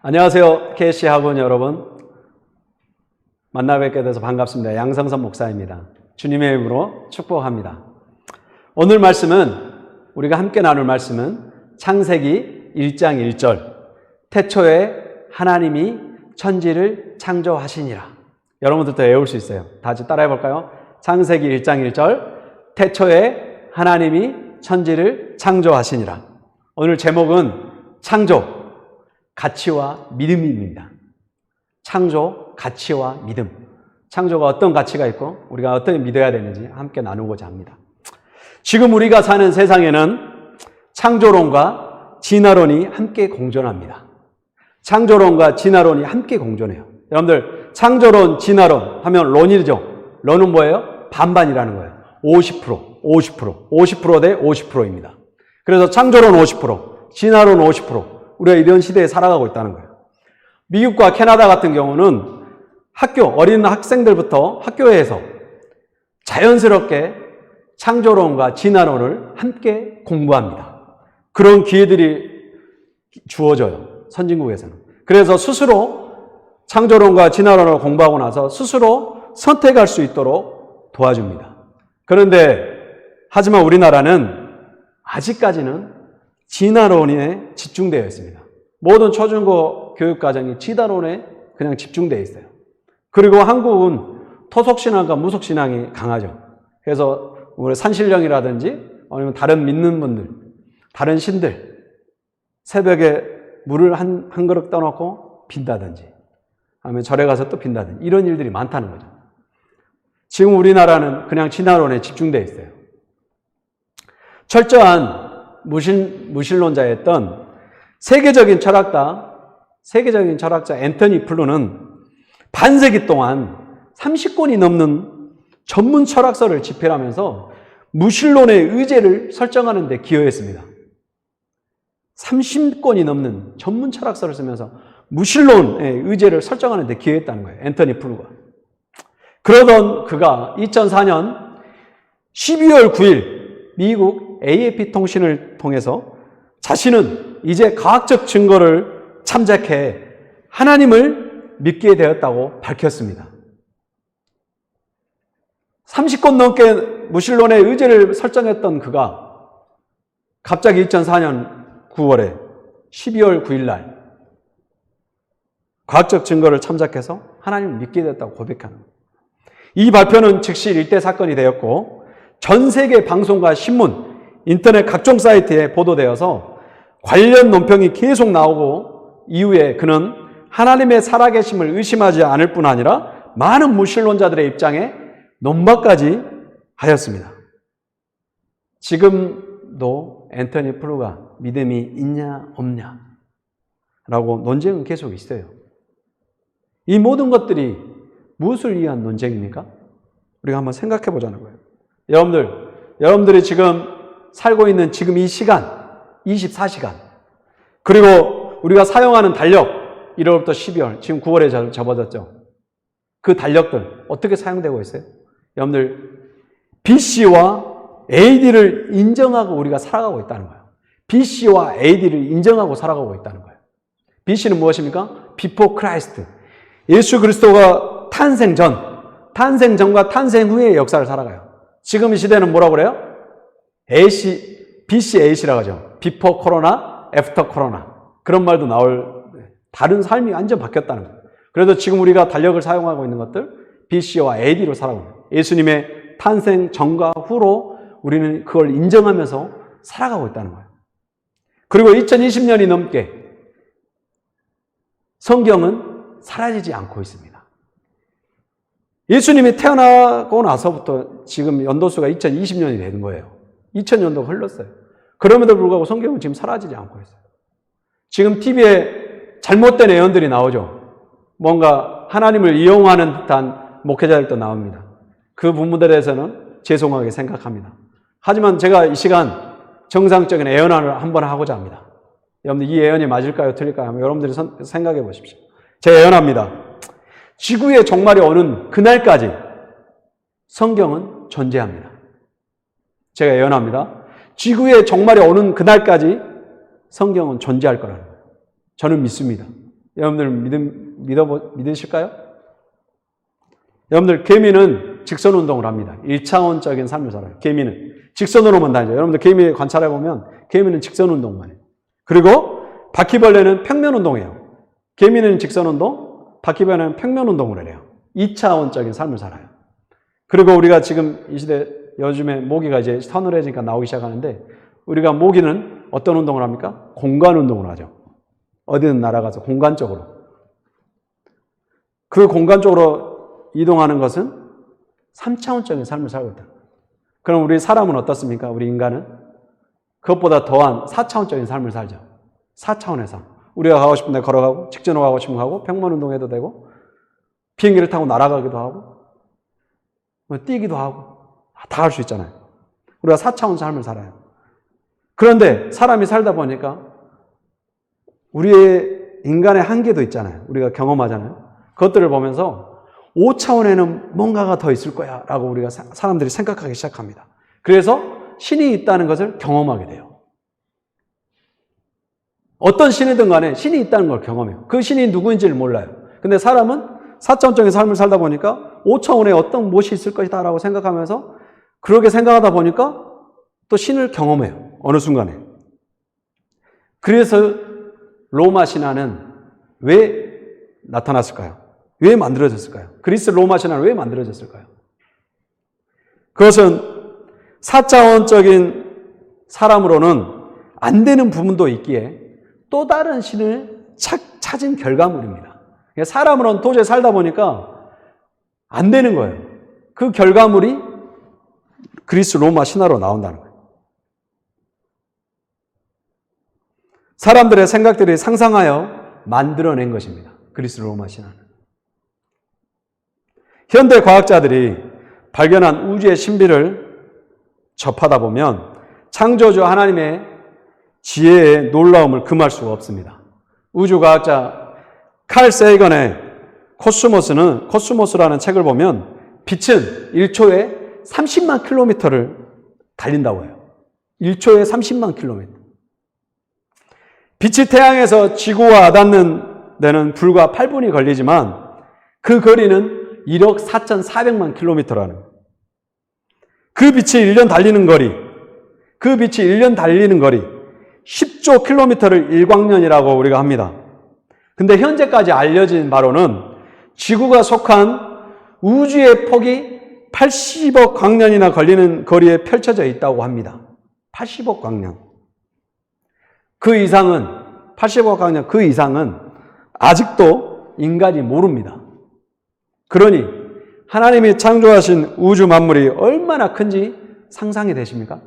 안녕하세요. KC 학원 여러분. 만나 뵙게 돼서 반갑습니다. 양성선 목사입니다. 주님의 이름으로 축복합니다. 오늘 말씀은, 우리가 함께 나눌 말씀은 창세기 1장 1절, 태초에 하나님이 천지를 창조하시니라. 여러분들도 외울 수 있어요. 다 같이 따라해 볼까요? 창세기 1장 1절, 태초에 하나님이 천지를 창조하시니라. 오늘 제목은 창조, 가치와 믿음입니다. 창조, 가치와 믿음. 창조가 어떤 가치가 있고 우리가 어떻게 믿어야 되는지 함께 나누고자 합니다. 지금 우리가 사는 세상에는 창조론과 진화론이 함께 공존합니다. 창조론과 진화론이 함께 공존해요. 여러분들, 창조론, 진화론 하면 론이죠. 론은 뭐예요? 반반이라는 거예요. 50% 대 50%입니다. 그래서 창조론 50%, 진화론 50%. 우리가 이런 시대에 살아가고 있다는 거예요. 미국과 캐나다 같은 경우는 어린 학생들부터 학교에서 자연스럽게 창조론과 진화론을 함께 공부합니다. 그런 기회들이 주어져요. 선진국에서는. 그래서 스스로 창조론과 진화론을 공부하고 나서 스스로 선택할 수 있도록 도와줍니다. 하지만 우리나라는 아직까지는 진화론에 집중되어 있습니다. 모든 초중고 교육과정이 진화론에 그냥 집중되어 있어요. 그리고 한국은 토속신앙과 무속신앙이 강하죠. 그래서 우리 산신령이라든지 아니면 다른 믿는 분들, 다른 신들, 새벽에 물을 한 그릇 떠놓고 빈다든지 아니면 절에 가서 또 빈다든지 이런 일들이 많다는 거죠. 지금 우리나라는 그냥 진화론에 집중되어 있어요. 철저한 무신론자였던 세계적인 철학자 앤토니 플루는 반세기 동안 30권이 넘는 전문 철학서를 집필하면서 무신론의 의제를 설정하는 데 기여했습니다. 30권이 넘는 전문 철학서를 쓰면서 무신론의 의제를 설정하는 데 기여했다는 거예요. 앤토니 플루가. 그러던 그가 2004년 12월 9일 미국 AFP 통신을 통해서 자신은 이제 과학적 증거를 참작해 하나님을 믿게 되었다고 밝혔습니다. 30권 넘게 무신론의 의제를 설정했던 그가 갑자기 2004년 9월에 12월 9일 날 과학적 증거를 참작해서 하나님을 믿게 되었다고 고백하는 거예요. 이 발표는 즉시 일대 사건이 되었고 전 세계 방송과 신문, 인터넷 각종 사이트에 보도되어서 관련 논평이 계속 나오고 이후에 그는 하나님의 살아계심을 의심하지 않을 뿐 아니라 많은 무신론자들의 입장에 논박까지 하였습니다. 지금도 앤토니 플루가 믿음이 있냐 없냐 라고 논쟁은 계속 있어요. 이 모든 것들이 무엇을 위한 논쟁입니까? 우리가 한번 생각해 보자는 거예요. 여러분들이 지금 살고 있는 지금 이 시간, 24시간, 그리고 우리가 사용하는 달력, 1월부터 12월, 지금 9월에 접어졌죠. 그 달력들 어떻게 사용되고 있어요? 여러분들, BC와 AD를 인정하고 우리가 살아가고 있다는 거예요. BC와 AD를 인정하고 살아가고 있다는 거예요. BC는 무엇입니까? Before Christ. 예수 그리스도가 탄생전과 탄생 후의 역사를 살아가요. 지금 이 시대는 뭐라고 그래요? BC, AC라고 하죠. Before 코로나, After 코로나. 그런 말도 다른 삶이 완전 바뀌었다는 거예요. 그래도 지금 우리가 달력을 사용하고 있는 것들, BC와 AD로 살아가고 있는 거예요. 예수님의 탄생 전과 후로 우리는 그걸 인정하면서 살아가고 있다는 거예요. 그리고 2020년이 넘게 성경은 사라지지 않고 있습니다. 예수님이 태어나고 나서부터 지금 연도수가 2020년이 되는 거예요. 2000년도가 흘렀어요. 그럼에도 불구하고 성경은 지금 사라지지 않고 있어요. 지금 TV에 잘못된 예언들이 나오죠. 뭔가 하나님을 이용하는 듯한 목회자들도 나옵니다. 그 부분들에 대해서는 죄송하게 생각합니다. 하지만 제가 이 시간 정상적인 예언을 한번 하고자 합니다. 여러분들, 이 예언이 맞을까요? 틀릴까요? 한번 여러분들이 생각해 보십시오. 제가 예언합니다. 지구의 종말이 오는 그날까지 성경은 존재합니다. 제가 예언합니다. 지구의 종말이 오는 그날까지 성경은 존재할 거라는 거예요. 저는 믿습니다. 여러분들 믿으실까요? 여러분들, 개미는 직선 운동을 합니다. 1차원적인 삶을 살아요. 개미는 직선으로만 다니죠. 여러분들 개미 관찰해 보면 개미는 직선 운동만 해요. 그리고 바퀴벌레는 평면 운동해요. 개미는 직선 운동, 바퀴벌레는 평면 운동을 해요. 2차원적인 삶을 살아요. 그리고 우리가 지금 이 시대 요즘에 모기가 이제 서늘해지니까 나오기 시작하는데, 우리가 모기는 어떤 운동을 합니까? 공간 운동을 하죠. 어디든 날아가서 공간적으로. 그 공간적으로 이동하는 것은 3차원적인 삶을 살고 있다. 그럼 우리 사람은 어떻습니까? 우리 인간은 그것보다 더한 4차원적인 삶을 살죠. 4차원의 삶. 우리가 가고 싶은 데 걸어가고, 직진으로 가고 싶으면 가고, 평면 운동해도 되고, 비행기를 타고 날아가기도 하고, 뛰기도 하고, 다 할 수 있잖아요. 우리가 4차원 삶을 살아요. 그런데 사람이 살다 보니까 우리의 인간의 한계도 있잖아요. 우리가 경험하잖아요. 그것들을 보면서 5차원에는 뭔가가 더 있을 거야 라고 우리가 사람들이 생각하기 시작합니다. 그래서 신이 있다는 것을 경험하게 돼요. 어떤 신이든 간에 신이 있다는 걸 경험해요. 그 신이 누구인지를 몰라요. 근데 사람은 4차원적인 삶을 살다 보니까 5차원에 어떤 무엇이 있을 것이다 라고 생각하면서 그렇게 생각하다 보니까 또 신을 경험해요. 어느 순간에. 그래서 로마 신화는 왜 나타났을까요? 왜 만들어졌을까요? 그리스 로마 신화는 왜 만들어졌을까요? 그것은 4차원적인 사람으로는 안 되는 부분도 있기에 또 다른 신을 찾은 결과물입니다. 사람으로는 도저히 살다 보니까 안 되는 거예요. 그 결과물이 그리스 로마 신화로 나온다는 거예요. 사람들의 생각들이 상상하여 만들어낸 것입니다. 그리스 로마 신화는. 현대 과학자들이 발견한 우주의 신비를 접하다 보면 창조주 하나님의 지혜의 놀라움을 금할 수가 없습니다. 우주과학자 칼 세이건의 코스모스라는 책을 보면 빛은 1초에 30만 킬로미터를 달린다고 해요. 1초에 30만 킬로미터. 빛이 태양에서 지구와 닿는 데는 불과 8분이 걸리지만 그 거리는 1억 4,400만 킬로미터라는 거예요. 그 빛이 1년 달리는 거리 10조 킬로미터를 일광년이라고 우리가 합니다. 근데 현재까지 알려진 바로는 지구가 속한 우주의 폭이 80억 광년이나 걸리는 거리에 펼쳐져 있다고 합니다. 80억 광년. 그 이상은 80억 광년 그 이상은 아직도 인간이 모릅니다. 그러니 하나님이 창조하신 우주 만물이 얼마나 큰지 상상이 되십니까?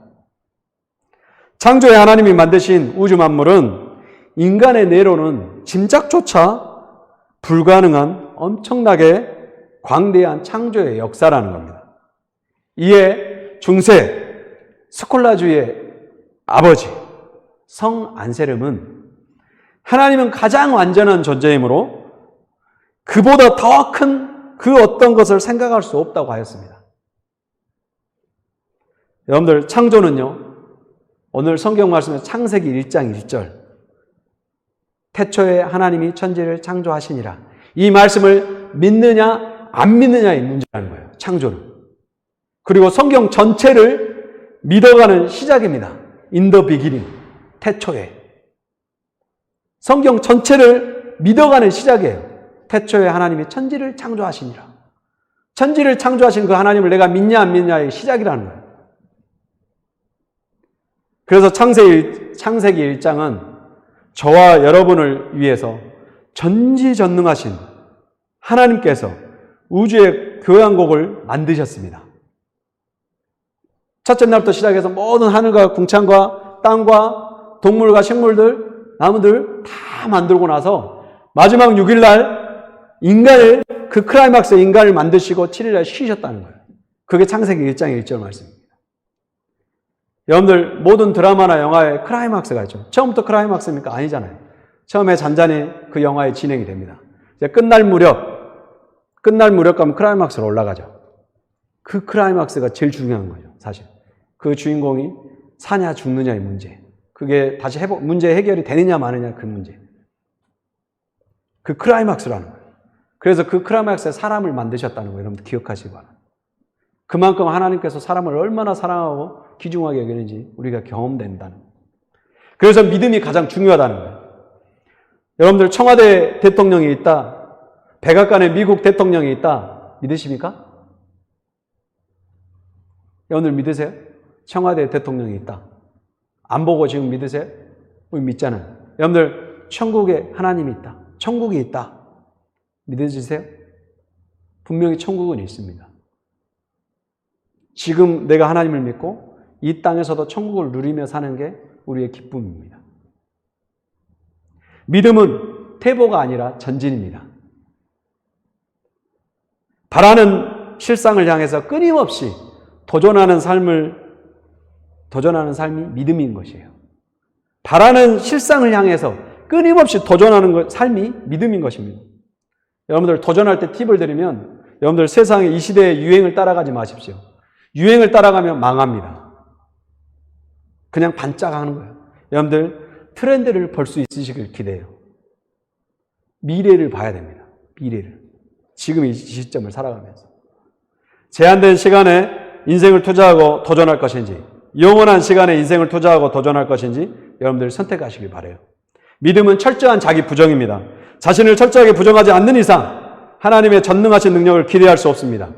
창조의 하나님이 만드신 우주 만물은 인간의 뇌로는 짐작조차 불가능한 엄청나게 광대한 창조의 역사라는 겁니다. 이에 중세 스콜라주의 아버지 성 안세름은 하나님은 가장 완전한 존재이므로 그보다 더 큰 그 어떤 것을 생각할 수 없다고 하였습니다. 여러분들, 창조는요, 오늘 성경 말씀에 창세기 1장 1절 태초에 하나님이 천지를 창조하시니라, 이 말씀을 믿느냐 안 믿느냐의 문제라는 거예요. 창조는. 그리고 성경 전체를 믿어가는 시작입니다. In the beginning, 태초에. 성경 전체를 믿어가는 시작이에요. 태초에 하나님이 천지를 창조하시니라. 천지를 창조하신 그 하나님을 내가 믿냐 안 믿냐의 시작이라는 거예요. 그래서 창세기 1장은 저와 여러분을 위해서 전지전능하신 하나님께서 우주의 교향곡을 만드셨습니다. 첫째 날부터 시작해서 모든 하늘과 궁창과 땅과 동물과 식물들, 나무들 다 만들고 나서 마지막 6일날 인간을, 그 클라이막스 인간을 만드시고 7일날 쉬셨다는 거예요. 그게 창세기 1장의 1절 말씀입니다. 여러분들, 모든 드라마나 영화에 클라이막스가 있죠. 처음부터 클라이막스입니까? 아니잖아요. 처음에 잔잔히 그 영화에 진행이 됩니다. 이제 끝날 무렵 가면 클라이막스로 올라가죠. 그 클라이막스가 제일 중요한 거죠, 사실. 그 주인공이 사냐 죽느냐의 문제. 그게 다시 문제 해결이 되느냐 마느냐 그 문제. 그 클라이막스라는 거예요. 그래서 그 클라이막스에 사람을 만드셨다는 거예요. 여러분들 기억하시기 바랍니다. 그만큼 하나님께서 사람을 얼마나 사랑하고 귀중하게 여기는지 우리가 경험된다는 거예요. 그래서 믿음이 가장 중요하다는 거예요. 여러분들 청와대 대통령이 있다. 백악관에 미국 대통령이 있다. 믿으십니까? 여러분들 믿으세요? 청와대 대통령이 있다. 안 보고 지금 믿으세요? 우리 믿잖아요. 여러분들 천국에 하나님이 있다. 천국이 있다. 믿으시세요? 분명히 천국은 있습니다. 지금 내가 하나님을 믿고 이 땅에서도 천국을 누리며 사는 게 우리의 기쁨입니다. 믿음은 퇴보가 아니라 전진입니다. 바라는 실상을 향해서 끊임없이 도전하는 삶이 믿음인 것이에요. 바라는 실상을 향해서 끊임없이 도전하는 삶이 믿음인 것입니다. 여러분들 도전할 때 팁을 드리면 여러분들 세상의 이 시대의 유행을 따라가지 마십시오. 유행을 따라가면 망합니다. 그냥 반짝하는 거예요. 여러분들 트렌드를 볼 수 있으시길 기대해요. 미래를 봐야 됩니다. 미래를. 지금 이 시점을 살아가면서. 제한된 시간에 인생을 투자하고 도전할 것인지 영원한 시간에 인생을 투자하고 도전할 것인지 여러분들 선택하시길 바라요. 믿음은 철저한 자기 부정입니다. 자신을 철저하게 부정하지 않는 이상 하나님의 전능하신 능력을 기대할 수 없습니다.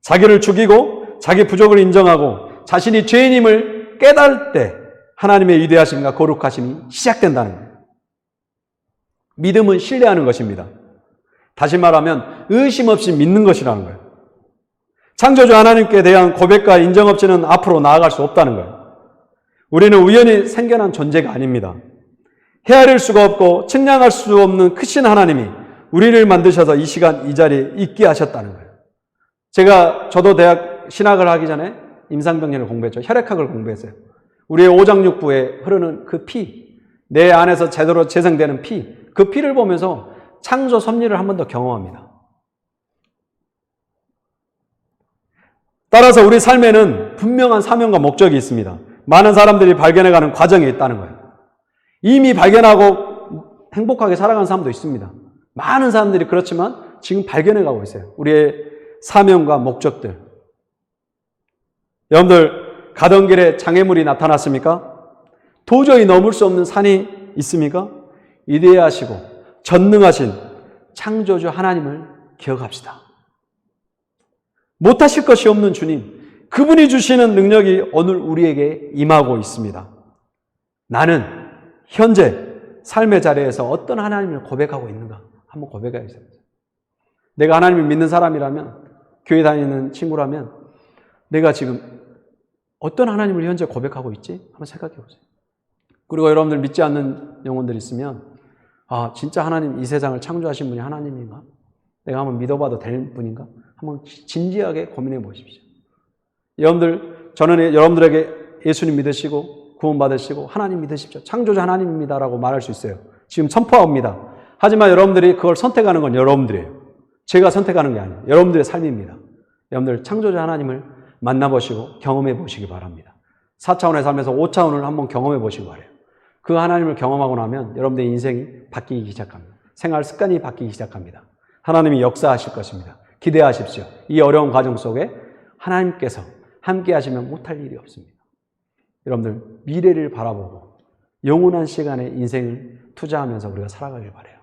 자기를 죽이고 자기 부족을 인정하고 자신이 죄인임을 깨달을 때 하나님의 위대하심과 거룩하심이 시작된다는 거예요. 믿음은 신뢰하는 것입니다. 다시 말하면 의심 없이 믿는 것이라는 거예요. 창조주 하나님께 대한 고백과 인정 없이는 앞으로 나아갈 수 없다는 거예요. 우리는 우연히 생겨난 존재가 아닙니다. 헤아릴 수가 없고 측량할 수 없는 크신 하나님이 우리를 만드셔서 이 시간 이 자리에 있게 하셨다는 거예요. 저도 대학 신학을 하기 전에 임상병리를 공부했죠. 혈액학을 공부했어요. 우리의 오장육부에 흐르는 그 피, 내 안에서 제대로 재생되는 피, 그 피를 보면서 창조 섭리를 한 번 더 경험합니다. 따라서 우리 삶에는 분명한 사명과 목적이 있습니다. 많은 사람들이 발견해가는 과정이 있다는 거예요. 이미 발견하고 행복하게 살아가는 사람도 있습니다. 많은 사람들이 그렇지만 지금 발견해가고 있어요. 우리의 사명과 목적들. 여러분들 가던 길에 장애물이 나타났습니까? 도저히 넘을 수 없는 산이 있습니까? 위대하시고 전능하신 창조주 하나님을 기억합시다. 못하실 것이 없는 주님, 그분이 주시는 능력이 오늘 우리에게 임하고 있습니다. 나는 현재 삶의 자리에서 어떤 하나님을 고백하고 있는가? 한번 고백해야겠어요. 내가 하나님을 믿는 사람이라면, 교회 다니는 친구라면 내가 지금 어떤 하나님을 현재 고백하고 있지? 한번 생각해 보세요. 그리고 여러분들 믿지 않는 영혼들이 있으면 진짜 하나님 이 세상을 창조하신 분이 하나님인가? 내가 한번 믿어봐도 될 분인가? 한번 진지하게 고민해 보십시오. 저는 여러분들에게 예수님 믿으시고 구원받으시고 하나님 믿으십시오. 창조주 하나님입니다라고 말할 수 있어요. 지금 선포합니다. 하지만 여러분들이 그걸 선택하는 건 여러분들이에요. 제가 선택하는 게 아니에요. 여러분들의 삶입니다. 여러분들 창조주 하나님을 만나보시고 경험해 보시기 바랍니다. 4차원의 삶에서 5차원을 한번 경험해 보시기 바라요. 그 하나님을 경험하고 나면 여러분들의 인생이 바뀌기 시작합니다. 생활 습관이 바뀌기 시작합니다. 하나님이 역사하실 것입니다. 기대하십시오. 이 어려운 과정 속에 하나님께서 함께 하시면 못할 일이 없습니다. 여러분들 미래를 바라보고 영원한 시간에 인생을 투자하면서 우리가 살아가길 바라요.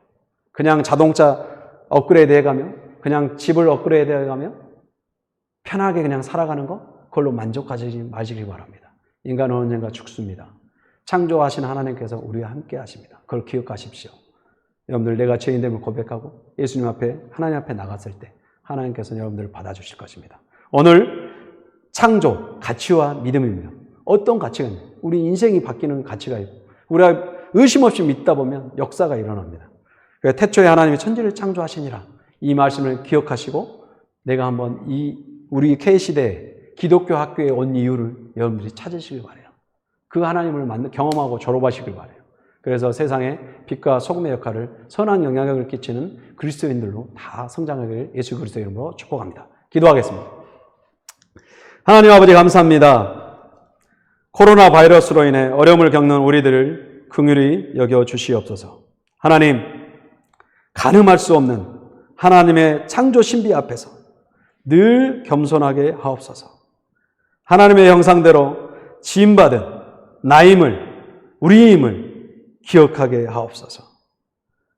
그냥 자동차 업그레이드 해가며 그냥 집을 업그레이드 해가며 편하게 그냥 살아가는 거 그걸로 만족하지 마시길 바랍니다. 인간은 언젠가 죽습니다. 창조하신 하나님께서 우리와 함께 하십니다. 그걸 기억하십시오. 여러분들 내가 죄인됨을 고백하고 예수님 앞에 하나님 앞에 나갔을 때 하나님께서는 여러분들을 받아주실 것입니다. 오늘 창조, 가치와 믿음입니다. 어떤 가치가 있나요? 우리 인생이 바뀌는 가치가 있고 우리가 의심 없이 믿다 보면 역사가 일어납니다. 태초에 하나님이 천지를 창조하시니라 이 말씀을 기억하시고 내가 한번 우리 K시대에 기독교 학교에 온 이유를 여러분들이 찾으시길 바라요. 그 하나님을 경험하고 졸업하시길 바라요. 그래서 세상에 빛과 소금의 역할을 선한 영향력을 끼치는 그리스도인들로 다 성장하기를 예수 그리스도 이름으로 축복합니다. 기도하겠습니다. 하나님 아버지 감사합니다. 코로나 바이러스로 인해 어려움을 겪는 우리들을 긍휼히 여겨 주시옵소서. 하나님, 가늠할 수 없는 하나님의 창조 신비 앞에서 늘 겸손하게 하옵소서. 하나님의 형상대로 지음받은 나임을, 우리임을 기억하게 하옵소서.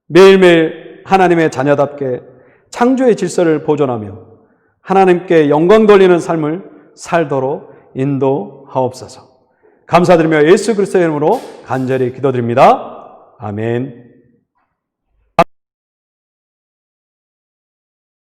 매일매일 하나님의 자녀답게 창조의 질서를 보존하며 하나님께 영광 돌리는 삶을 살도록 인도하옵소서. 감사드리며 예수 그리스도의 이름으로 간절히 기도드립니다. 아멘.